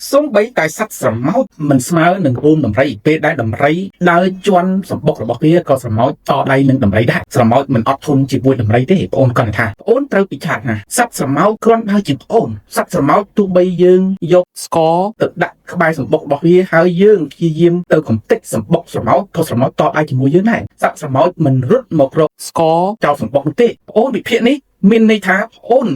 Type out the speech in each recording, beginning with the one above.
សូម្បីតែសត្វស្រមោចមិនស្មើនឹងរូនដំរីពេលដែលដំរីដើរជន់សម្បុករបស់វាក៏ស្រមោចតដៃនឹងដំរីដែរស្រមោចមិនអត់ធន់ជាមួយដំរីទេបងអូនគាត់ថាបងអូនត្រូវពិចារណាសត្វស្រមោចគ្រាន់តែជាបងអូនសត្វស្រមោចទោះបីយើងយកស្ករទៅដាក់ក្បែរសម្បុករបស់វាហើយយើងព្យាយាមទៅកំទេចសម្បុកស្រមោចក៏ស្រមោចតដៃជាមួយយើងដែរសត្វស្រមោចមិនរត់មករកស្ករចោលសម្បុកនោះទេបងអូនវិភាគនេះមានន័យថាបងអូន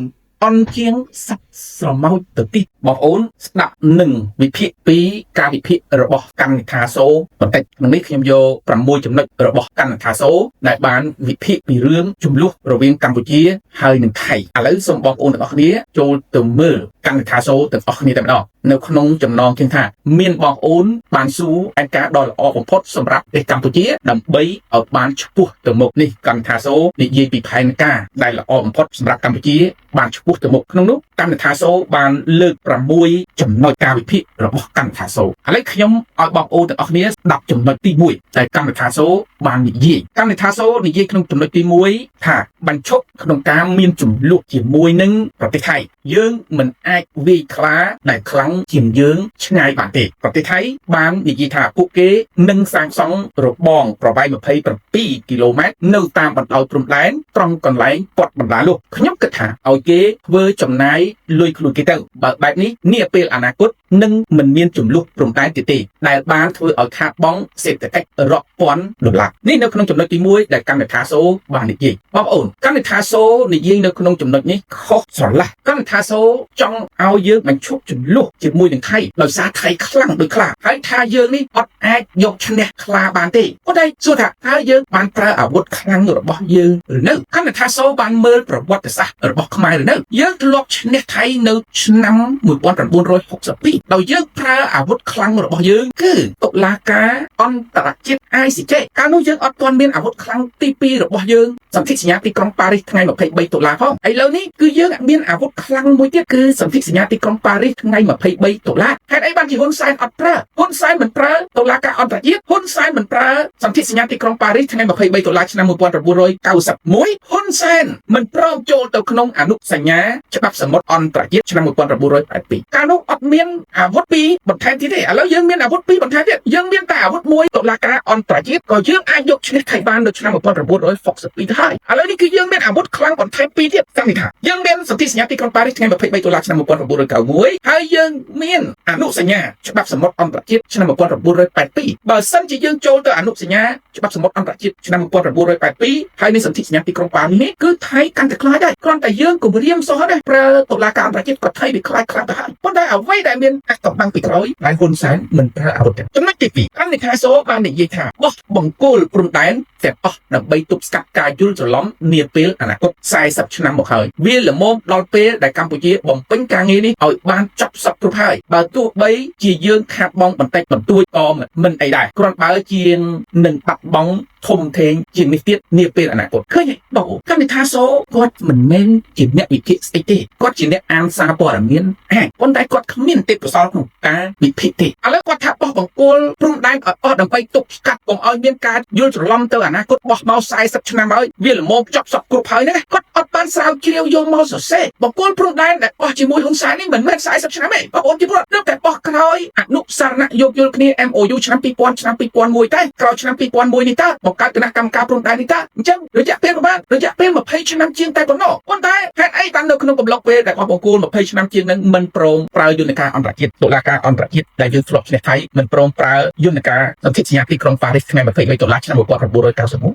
អន់ជាងសត្វស្រមោចទៅទៀតបងប្អូនស្ដាប់នឹងវិភាគពីការវិភាគរបស់កម្មនិថាសូបន្តិចក្នុងនេះខ្ញុំយក6ចំណុចរបស់កម្មនិថាសូដែលបានវិភាគពីរឿងចំនួនរវាងកម្ពុជាហើយនិងថៃឥឡូវសូមបងប្អូនទាំងអស់គ្នាចូលទៅមើលកម្មនិថាសូទាំងអស់គ្នាតែម្ដងនៅក្នុងចំណងជាងថាមានបងប្អូនបានសួរឯការដ៏ល្អបំផុតសម្រាប់ប្រទេសកម្ពុជាដើម្បីឲ្យបានឆ្ពោះទៅមុខនេះកម្មនិថាសូនិយាយពីផែនការដែលល្អបំផុតសម្រាប់កម្ពុជាបានឆ្ពោះទៅមុខក្នុងនោះកម្មនិថាសូបានលើក6ចំណុចការវិភាគរបស់កម្មនិថាសូឥឡូវខ្ញុំឲ្យបងប្អូនទាំងអស់គ្នាស្ដាប់ចំណុចទី1ដែលកម្មនិថាសូបាននិយាយកម្មនិថាសូនិយាយក្នុងចំណុចទី1ថាបញ្ឈប់ក្នុងការមានចំនួនជាមួយនឹងប្រទេសថៃយើងមិនអាចវាយខ្លាដែលខ្លាំងជាងយើងឆ្ងាយបានទេប្រទេសថៃបាននិយាយថាពួកគេនឹងសាងសង់របងប្រវែង27គីឡូម៉ែត្រនៅតាមបណ្ដោយព្រំដែនត្រង់កន្លែងពាត់បណ្ដាលនោះខ្ញុំគិតថាឲ្យគេធ្វើចំណាយលុយខ្លួនគេទៅបើបែបនេះនាពេលអនាគតនឹងមិនមានចំនួនព្រំដែនទៀតទេដែលបានធ្វើឲ្យខាតបង់សេដ្ឋកិច្ចរាប់ពាន់ដុល្លារនេះនៅក្នុងចំណុចទី1ដែលកម្មនិថាសូបាននិយាយបងប្អូនកម្មនិថាសូនិយាយនៅក្នុងចំណុចនេះខុសស្រឡះកម្មនិថាសូចង់ឲ្យយើងបញ្ឈប់ចំនួនជាមួយនឹងថៃដោយសារថៃខ្លាំងដូចខ្លាហើយថាយើងនេះអត់អាចយកឈ្នះខ្លាបានទេប៉ុន្តែសួរថាតើយើងបានប្រើអាវុធខ្លាំងរបស់យើងឬនៅកម្មនិថាសូបានមើលប្រវត្តិសាស្ត្ររបស់ខ្មែរឬនៅយើងធ្លាប់ឈ្នះថៃនៅឆ្នាំ1962ដោយយើងប្រើអាវុធខ្លាំងរបស់យើងគឺតុលាការអន្តរជាតិ ICJ កាលនោះយើងអត់ទាន់មានអាវុធខ្លាំងទី2របស់យើងសន្ធិសញ្ញាទីក្រុងប៉ារីសថ្ងៃ23តុលាផងឥឡូវនេះគឺយើងមានអាវុធខ្លាំងមួយទៀតគឺសន្ធិសញ្ញាទីក្រុងប៉ារីសថ្ងៃ23តុលាហេតុអីបានជាហ៊ុនសែនអត់ប្រើហ៊ុនសែនមិនប្រើតុលាការអន្តរជាតិហ៊ុនសែនមិនប្រើសន្ធិសញ្ញាទីក្រុងប៉ារីសថ្ងៃ23តុលាឆ្នាំ1991ហ៊ុនសែនមិនព្រមចូលទៅក្នុងអនុសញ្ញាច្បាប់សមុទ្រអន្តរជាតិឆ្នាំ1982កាលនោះអត់មានអាវុធពីរបន្ថែមទៀតទេឥឡូវយើងមានអាវុធពីរបន្ថែមទៀតយើងមានតែអាវុធមួយតុលាការអន្តរជាតិក៏យើងអាចយកឈ្នះថៃបាននៅឆ្នាំ1962ទៅហើយឥឡូវនេះគឺយើងមានអាវុធខ្លាំងបន្ថែមពីរទៀតតាមនេះថាយើងមានសន្ធិសញ្ញាទីក្រុងប៉ារីសថ្ងៃ23តុលាឆ្នាំ1991ហើយយើងមានអនុសញ្ញាច្បាប់សមុទ្រអន្តរជាតិឆ្នាំ1982បើសិនជាយើងចូលទៅអនុសញ្ញាច្បាប់សមុទ្រអន្តរជាតិឆ្នាំ1982ហើយមានសន្ធិសញ្ញាទីក្រុងប៉ារីសនេះគឺថៃកាន់តែខ្លាចដែរគ្រាន់តែយើងគម្រាមសោះដែរប្រើតុលាការអន្តរជាតិក៏ថៃវាខ្លាចខ្លាំងទៅហើយប៉ុន្តែអ្វីដែលមានអកបាំងពីក្រោយហើយហ៊ុនសែនមិនប្រើអាវុធចំណុចទី2កម្មនិថាសូបាននិយាយថាបោះបង្គោលព្រំដែនទាំងអស់ដើម្បីទប់ស្កាត់ការយល់ច្រឡំនាពេលអនាគត40ឆ្នាំមកហើយវាល្មមដល់ពេលដែលកម្ពុជាបំពេញការងារនេះឲ្យបានចប់សពគ្រប់ហើយបើទោះបីជាយើងខាតបង់បន្តិចបន្តួចក៏មិនអីដែរគ្រាន់បើជានឹងបាត់បង់ធំធេងជាងនេះទៀតនាពេលអនាគតឃើញទេបងកម្មនិថាសូគាត់មិនមែនជាអ្នកវិភាគស្អីទេគាត់ជាអ្នកអានសារព័ត៌មានប៉ុន្តែគាត់គ្មានទេពកោសល្យក្នុងការវិភាគទេឥឡូវគាត់ថាបោះបង្គោលព្រំដែនឲ្យអស់ដើម្បីទប់ស្កាត់កុំឲ្យមានការយល់ច្រឡំទៅអនាគតបោះមក40ឆ្នាំហើយវាល្មមចប់សពគ្រប់ហើយណាគាត់អត់បានស្រាវជ្រាវយកមកសរសេរបង្គោលព្រំដែនដែលបោះជាមួយហ៊ុនសែននេះមិនមែន40ឆ្នាំទេបងប្អូនជាពលរដ្ឋតែបោះក្រោយអនុសារណៈយោគយល់គ្នា MOU ឆ្នាំ2000ឆ្នាំ2001តែក្រោយឆ្នាំ2001នេះតើបង្កើតគណៈកម្មការព្រំដែននេះតើអញ្ចឹងរយៈពេលប្រហែលរយៈពេល20ឆ្នាំជាងតែប៉ុណ្ណោះប៉ុន្តែហេតុអីបាននៅក្នុងកំឡុងពេលដែលបោះបង្គោល20ឆ្នាំជាងនឹងមិនព្រមប្រើយន្តការអន្តរជាតិតុលាការអន្តរជាតិដែលយើងធ្លាប់ឈ្នះថៃមិនព្រមប្រើយន្តការសន្ធិសញ្ញាទីក្រុងប៉ារីសថ្ងៃ23តុលាឆ្នាំ1991ប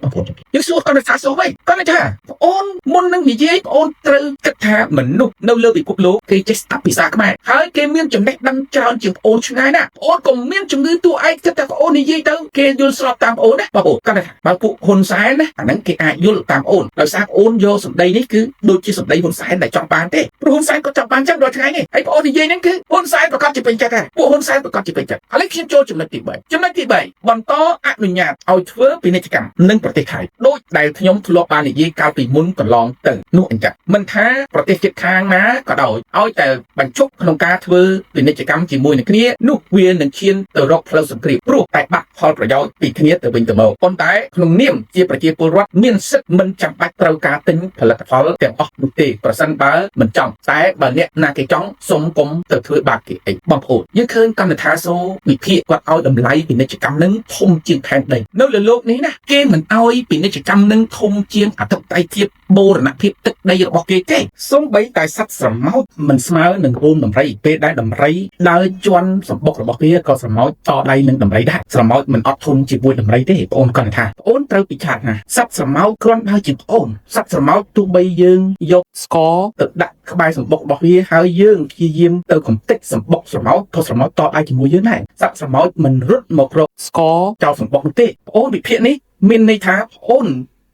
ងប្អូនយើងសួរកម្មនិថាសូវិញគាត់ថាបងអូនមុននឹងនិយាយបងអូនត្រូវគិតថាមនុស្សនៅលើពិភពលោកគេចេះស្ដាប់ភាសាខ្មែរហើយគេមានចំណេះដឹងច្រើនជាងបងអូនឆ្ងាយណាស់បងអូនក៏មានជំងឺតួឯកគិតថាបងអូននិយាយទៅគេយល់ស្របតាមបងអូនណាបងអូនគាត់ថាបើពួកហ៊ុនសែនណាអាហ្នឹងគេអាចយល់តាមបងអូនដោយសារបងអូនយកសម្ដីនេះគឺដូចជាសម្ដីហ៊ុនសែនដែលចង់បានទេព្រោះហ៊ុនសែនក៏ចង់បានចឹងរាល់ថ្ងៃនេះហើយបងអូននិយាយហ្នឹងគឺហ៊ុនសែនប្រកាសជាពេញចិត្តដែរពួកហ៊ុនសែនប្រកាសជាពេញចិត្តឥឡូវខ្ញុំចូលចំណុចទី3ចំណុចទី3បន្តអនុញ្ញាតឲ្យធ្វើពាណិជ្ជកម្មនឹងប្រទេសថៃដូចដែលខ្ញុំធ្លាប់បាននិយាយកាលពីមុនកន្លងទៅនោះអញ្ចឹងមិនថាប្រទេសជិតខាងណាក៏ដោយឲ្យតែបញ្ឈប់ក្នុងការធ្វើពាណិជ្ជកម្មជាមួយនឹងគ្នានោះវានឹងឈានទៅរកផ្លូវសង្គ្រាមព្រោះតែបាក់ ផលប្រយោជន៍ពីគ្នាទៅវិញទៅមកប៉ុន្តែក្នុងនាមជាប្រជាពលរដ្ឋមានសិទ្ធិមិនចាំបាច់ត្រូវការទិញផលិតផលទាំងអស់នោះទេប្រសិនបើមិនចង់តែបើអ្នកណាគេចង់សុំគុំទៅធ្វើបាបគេអីបងប្អូនយើងឃើញកម្មថាសូវិភាគគាត់ឲ្យតម្លៃពាណិជ្ជកម្មនឹងធំជាងផែនដីនៅលើโลกនេះណាគេមិនឲ្យពាណិជ្ជកម្មនឹងធំជាងអធិបតេយ្យភាពបូរណភាពទឹកដីរបស់គេទេសូម្បីតែសត្វស្រមោចមិនស្មើនឹងរូមដំរីពេលដែលដំរីដើរជន់សម្បុករបស់វាក៏ស្រមោចតដៃនឹងដំរីដែរស្រមោចមិនអត់ធន់ជាមួយដំរីទេបងអូនគាត់ថាបងអូនត្រូវពិចារណាសត្វស្រមោចគ្រាន់បើជាបងអូនសត្វស្រមោចទោះបីយើងយកស្ករទៅដាក់ក្បែរសម្បុករបស់វាហើយយើងព្យាយាមទៅកំទេចសម្បុកស្រមោចក៏ស្រមោចតដៃជាមួយយើងដែរសត្វស្រមោចមិនរត់មករកស្ករចោលសម្បុកនោះទេបងអូនវិភាគនេះមានន័យថាបងអូន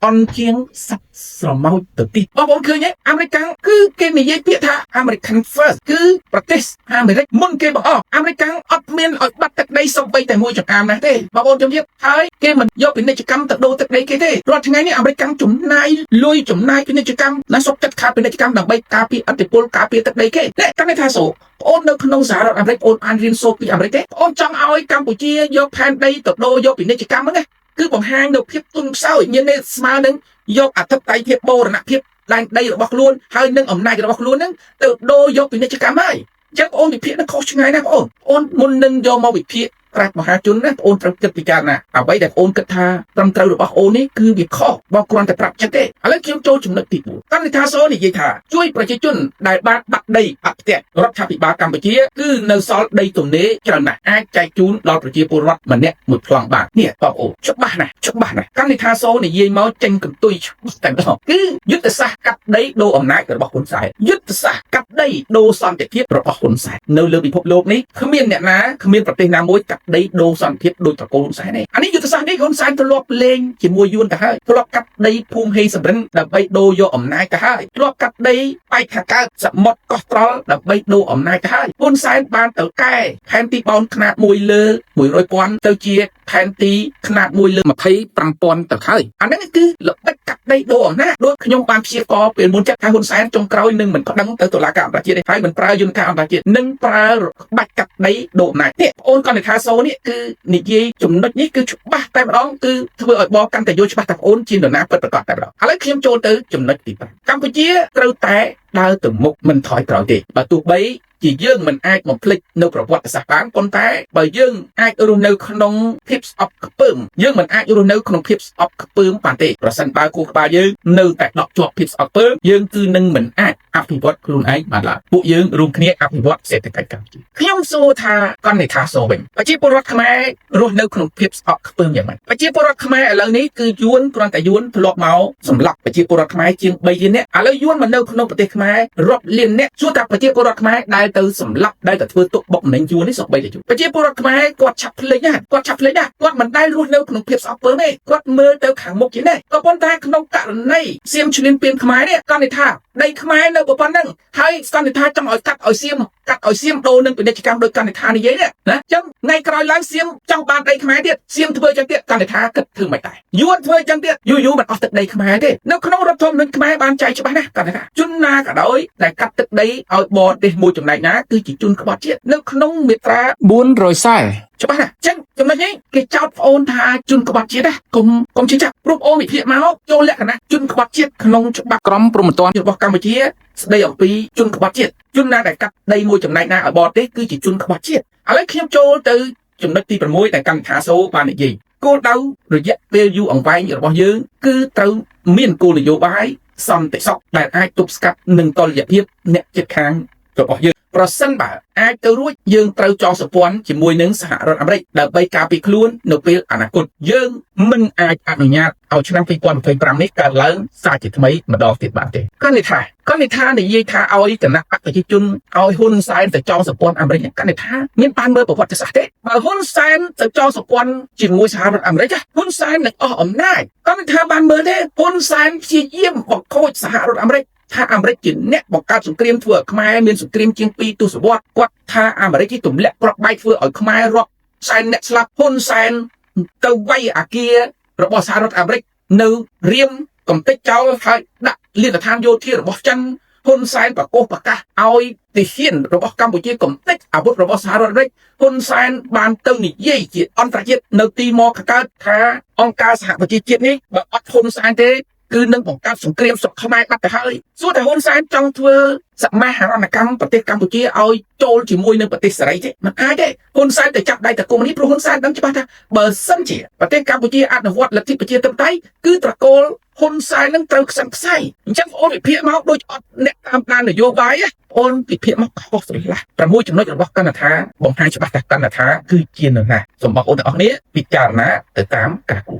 អន់ជាងសត្វស្រមោចទៅទៀតបងប្អូនឃើញទេអាមេរិកគឺគេនិយាយពាក្យថា American First គឺប្រទេសអាមេរិកមុនគេបង្អស់អាមេរិកអត់មានឲ្យបាត់ទឹកដីសូម្បីតែមួយចង្អាមណាទេបងប្អូនជំរាបហើយគេមិនយកពាណិជ្ជកម្មទៅដូរទឹកដីគេទេរាល់ថ្ងៃនេះអាមេរិកចំណាយលុយចំណាយពាណិជ្ជកម្មណាសុខចិត្តខាតពាណិជ្ជកម្មដើម្បីការពារអធិបុលការពារទឹកដីគេតែកាន់តែថាសូបងអូននៅក្នុងសហរដ្ឋអាមេរិកបងអូនបានរៀនសូត្រពីអាមេរិកទេបងអូនចង់ឲ្យកម្ពុជាយកផែនដីទៅដូរយកពាណិជ្ជកម្មហ្នឹងគឺបង្ហាញនៅភាពទុនខ្សោយមានន័យស្មើនឹងយកអធិបតេយ្យភាពបូរណភាពដែនដីរបស់ខ្លួនហើយនឹងអំណាចរបស់ខ្លួនហ្នឹងទៅដូរយកពាណិជ្ជកម្មហើយអញ្ចឹងបងអូនវិភាគនឹងខុសឆ្ងាយណាស់បងអូនមុននឹងយកមកវិភាគប្រាជ្ញមហាជនណាបងអូនត្រូវគិតពិចារណាអ្វីដែលបងអូនគិតថាត្រឹមត្រូវរបស់អូននេះគឺវាខុសបងគ្រាន់តែប្រាប់ចិត្តទេឥឡូវខ្ញុំចូលចំណុចទី4កម្មវិធីសូនិយាយថាជួយប្រជាជនដែលបានបាត់ដីបាត់ផ្ទះរដ្ឋាភិបាលកម្ពុជាគឺនៅសល់ដីទំនេរច្រើនណាស់អាចចែកជូនដល់ប្រជាពលរដ្ឋម្នាក់មួយប្លង់បាននេះបងប្អូនច្បាស់ណាស់កម្មវិធីសូនិយាយមកចេញកន្ទុយច្បាស់តែម្ដងគឺយុទ្ធសាស្ត្រកាត់ដីដូរអំណាចរបស់ហ៊ុនសែនយុទ្ធសាស្ត្រកាត់ដីដូរសន្តិភាពរបស់ហ៊ុនសែននៅលើពិភពលោកនេះគ្មានអ្នកណាគ្មានប្រទេសណាមួយកាត់ដីដូរសន្តិភាពដោយតកូលហ៊ុនសែនទេអានេះយុទ្ធសាស្ត្រនេះហ៊ុនសែនធ្លាប់លេងជាមួយយួនទៅហើយធ្លាប់កាត់ដីភូមិហេសំរិនដើម្បីដូរយកអំណាចទៅហើយធ្លាប់កាត់ដីបែកខាងកើតសមុទ្រកោះត្រល់ដើម្បីដូរអំណាចទៅហើយហ៊ុនសែនបានទៅកែផែនទីបោនຂະຫນາດ1លើ100,000ទៅជាផែនទីຂະຫນາດ1លើ25,000ទៅហើយអានេះគឺល្បិចកាត់ដីដូរអំណាចដូចខ្ញុំបានព្យាករពេលមុនចាត់ថាហ៊ុនសែនចុងក្រោយនឹងមិនប្តឹងទៅតុលាការអន្តរជាតិទេហើយមិនប្រើយន្តការអន្តរជាតិនឹងប្រើបាច់កាត់ដីដូរអំណាចនេះបងអូនគាត់ថាសូនេះគឺនិយាយចំណុចនេះគឺច្បាស់តែម្ដងគឺធ្វើឲ្យបងកាន់តែយល់ច្បាស់ថាបងអូនជានរណាពិតប្រាកដតែម្ដងឥឡូវខ្ញុំចូលទៅចំណុចទី5កម្ពុជាត្រូវតែដើរទៅមុខមិនថយក្រោយទេបើទោះបីជាយើងមិនអាចបំភ្លេចនៅប្រវត្តិសាស្ត្របានប៉ុន្តែបើយើងអាចរស់នៅក្នុងភាពស្អប់ខ្ពើមយើងមិនអាចរស់នៅក្នុងភាពស្អប់ខ្ពើមបានទេប្រសិនបើគូក្បាលយើងនៅតែដកជាប់ភាពស្អប់ខ្ពើមយើងគឺនឹងមិនអាចអភិវឌ្ឍខ្លួនឯងបានឡើយពួកយើងរួមគ្នាអភិវឌ្ឍសេដ្ឋកិច្ចកម្ពុជាខ្ញុំសួរថាកណ្ឌិថាសូវិញប្រជាពលរដ្ឋខ្មែររស់នៅក្នុងភាពស្អប់ខ្ពើមយ៉ាងម៉េចប្រជាពលរដ្ឋខ្មែរឥឡូវនេះគឺយួនគ្រាន់តែយួនធ្លាប់មកសម្លាប់ប្រជាពលរដ្ឋខ្មែរជាង3លាននាក់ឥឡូវយួនមកនៅក្នុងប្រទេសខ្មែររាប់លាននាក់សួរថាប្រជាពលរដ្ឋខ្មែរដែលទៅសម្លាប់ដែលទៅធ្វើទុកបុកម្នេញយួននេះសូម្បីតែយួនប្រជាពលរដ្ឋខ្មែរគាត់ឆាប់ភ្លេចណាគាត់មិនដែលរស់នៅក្នុងភាពស្អប់ខ្ពើមទេគាត់មើលទៅខាងមុខជានេះក៏ប៉ុន្តែក្នុងករណីសៀមឈ្លានពានខ្មែរនេះកណ្ឌិថាដីខ្មែរនៅប៉ុណ្ណឹងហើយស្គនថាចង់ឲ្យកាត់ឲ្យសៀមដូរនឹងពាណិជ្ជកម្មដោយកណ្ឌិថានិយាយណាអញ្ចឹងថ្ងៃក្រោយឡើងសៀមចង់បានដីខ្មែរទៀតសៀមធ្វើចឹងទៀតកណ្ឌិថាគិតធ្វើមិនដែរយួនធ្វើចឹងទៀតយូរមិនអស់ទឹកដីខ្មែរទេនៅក្នុងរដ្ឋធម្មនុញ្ញខ្មែរបានចែងច្បាស់ណាស់កណ្ឌិថាជនណាក៏ដោយដែលកាត់ទឹកដីឲ្យបរទេសមួយចំណែកណាគឺជាជនក្បត់ជាតិនៅក្នុងមាត្រា440ច្បាស់ណាស់ចឹងចំណុចនេះគេចោទប្អូនថាជនក្បត់ជាតិណាកុំជឿចាប់ព្រោះប្អូនវិភាគមកចូលលក្ខណៈជនក្បត់ជាតិក្នុងច្បាប់ក្រមព្រហ្មទណ្ឌរបស់កម្ពុជាស្ដីអំពីជនក្បត់ជាតិជនណាដែលកាត់ដីមួយចំណែកណាឲ្យបរទេសគឺជាជនក្បត់ជាតិឥឡូវខ្ញុំចូលទៅចំណុចទី6ដែលកម្មថាសូបាននិយាយគោលដៅរយៈពេលយូរអង្វែងរបស់យើងគឺត្រូវមានគោលនយោបាយសន្តិសុខដែលអាចទប់ស្កាត់នឹងតុល្យភាពអ្នកជិតខាងរបស់យើងប្រសិនបើអាចទៅរួចយើងត្រូវចងសម្ព័ន្ធជាមួយនឹងសហរដ្ឋអាមេរិកដើម្បីការពារខ្លួននៅពេលអនាគតយើងមិនអាចអនុញ្ញាតឲ្យឆ្នាំ2025នេះកើតឡើងសារជាថ្មីម្ដងទៀតបានទេកណ្ឌិថានិយាយថាឲ្យគណៈបកប្រជាជនឲ្យហ៊ុនសែនទៅចងសម្ព័ន្ធអាមេរិកកណ្ឌិថាមានបានមើលប្រវត្តិសាស្ត្រទេបើហ៊ុនសែនទៅចងសម្ព័ន្ធជាមួយសហរដ្ឋអាមេរិកហ៊ុនសែននឹងអស់អំណាចកណ្ឌិថាបានមើលទេហ៊ុនសែនព្យាយាមបង្ខូចសហរដ្ឋអាមេរិកថាអាមេរិកជាអ្នកបង្កើតសង្គ្រាមធ្វើឲ្យខ្មែរមានសង្គ្រាមជាង2ទសវត្សរ៍គាត់ថាអាមេរិកគេទម្លាក់គ្រាប់បែកធ្វើឲ្យខ្មែររាប់សែនអ្នកស្លាប់ហ៊ុនសែនទៅវាយអាគាររបស់សហរដ្ឋអាមេរិកនៅរៀមកំទេចចោលហើយដាក់លានដ្ឋានយោធារបស់ចិន ហ៊ុនសែនប្រកាសឲ្យទាហានរបស់កម្ពុជាកំទេចអាវុធរបស់សហរដ្ឋអាមេរិកហ៊ុនសែនបានទៅនិយាយជាអន្តរជាតិនៅទីម៉ូខាងកើតថាអង្គការសហប្រជាជាតិនេះបើអត់ហ៊ុនសែនទេគឺនឹងបង្កើតសង្គ្រាមស្រុកខ្មែរបាត់ទៅហើយសួរតែហ៊ុនសែនចង់ធ្វើសមាហរណកម្មប្រទេសកម្ពុជាឲ្យចូលជាមួយនឹងប្រទេសសេរីទេមិនអាចទេហ៊ុនសែនទៅចាប់ដៃតកុំនេះព្រោះហ៊ុនសែនដឹងច្បាស់ថាបើសិនជាប្រទេសកម្ពុជាអនុវត្តលទ្ធិប្រជាធិបតេយ្យគឺត្រកូលហ៊ុនសែននឹងត្រូវខ្សឹងខ្សែអញ្ចឹងបងអូនវិភាគមកដូចអត់អ្នកតាមដាននយោបាយបងអូនវិភាគមកខុសស្រេះឡា6ចំណុចរបស់កណ្ដាថាបង្ហាញច្បាស់ថាកណ្ដាថាគឺជានរណាសូមបងអូនទាំងអស់គ្នាពិចារណាទៅតាមការគូ